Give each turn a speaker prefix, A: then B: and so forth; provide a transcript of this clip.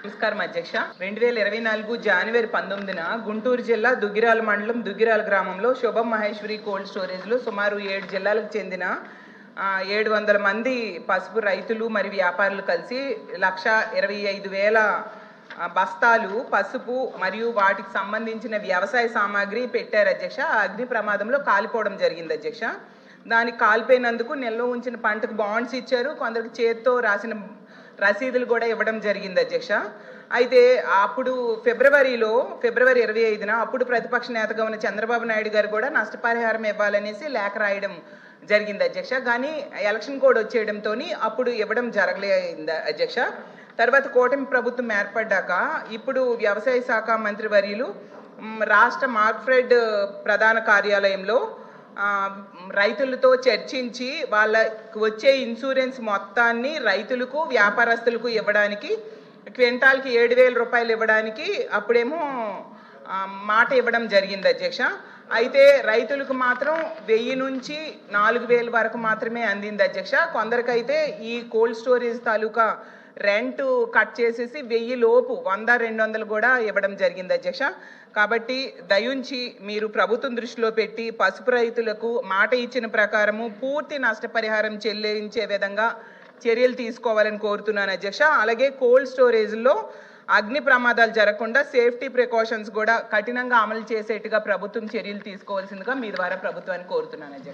A: నమస్కారం అధ్యక్ష. 2024 జనవరి 19న గుంటూరు జిల్లా దుగ్గిరాల మండలం దుగ్గిరాల గ్రామంలో శుభం మహేశ్వరి కోల్డ్ స్టోరేజ్లో సుమారు 7 జిల్లాలకు చెందిన 700 మంది పసుపు రైతులు మరియు వ్యాపారులు కలిసి 1,25,000 బస్తాలు పసుపు మరియు వాటికి సంబంధించిన వ్యవసాయ సామాగ్రి పెట్టారు అధ్యక్ష. అగ్ని ప్రమాదంలో కాలిపోవడం జరిగింది అధ్యక్ష. దానికి కాలిపోయినందుకు నిల్వ ఉంచిన పంటకు బాండ్స్ ఇచ్చారు, కొందరికి చేత్తో రాసిన రసీదులు కూడా ఇవ్వడం జరిగింది అధ్యక్ష. అయితే అప్పుడు ఫిబ్రవరి 25న అప్పుడు ప్రతిపక్ష నేతగా ఉన్న చంద్రబాబు నాయుడు గారు కూడా నష్టపరిహారం ఇవ్వాలనేసి లేఖ రాయడం జరిగింది అధ్యక్ష. కానీ ఎలక్షన్ కోడ్ వచ్చేయడంతో అప్పుడు ఇవ్వడం జరగలేదు అధ్యక్ష. తర్వాత కూటమి ప్రభుత్వం ఏర్పడ్డాక ఇప్పుడు వ్యవసాయ శాఖ మంత్రి వర్యులు రాష్ట్ర మార్క్ఫెడ్ ప్రధాన కార్యాలయంలో రైతులతో చర్చించి వాళ్ళకి వచ్చే ఇన్సూరెన్స్ మొత్తాన్ని రైతులకు వ్యాపారస్తులకు ఇవ్వడానికి క్వింటాల్కి 7,000 రూపాయలు ఇవ్వడానికి అప్పుడేమో మాట ఇవ్వడం జరిగింది అధ్యక్ష. అయితే రైతులకు మాత్రం 1000 నుంచి 4,000 వరకు మాత్రమే అందింది అధ్యక్ష. కొందరికైతే ఈ కోల్డ్ స్టోరేజ్ తాలూకా రెంట్ కట్ చేసేసి 1000 లోపు 100-200 కూడా ఇవ్వడం జరిగింది అధ్యక్ష. కాబట్టి దయుంచి మీరు ప్రభుత్వం దృష్టిలో పెట్టి పసుపు రైతులకు మాట ఇచ్చిన ప్రకారము పూర్తి నష్టపరిహారం చెల్లించే విధంగా చర్యలు తీసుకోవాలని కోరుతున్నాను అధ్యక్ష. అలాగే కోల్డ్ స్టోరేజ్లో అగ్ని ప్రమాదాలు జరగకుండా సేఫ్టీ ప్రికాషన్స్ కూడా కఠినంగా అమలు చేసేట్టుగా ప్రభుత్వం చర్యలు తీసుకోవాల్సిందిగా మీ ద్వారా ప్రభుత్వాన్ని కోరుతున్నాను అధ్యక్ష.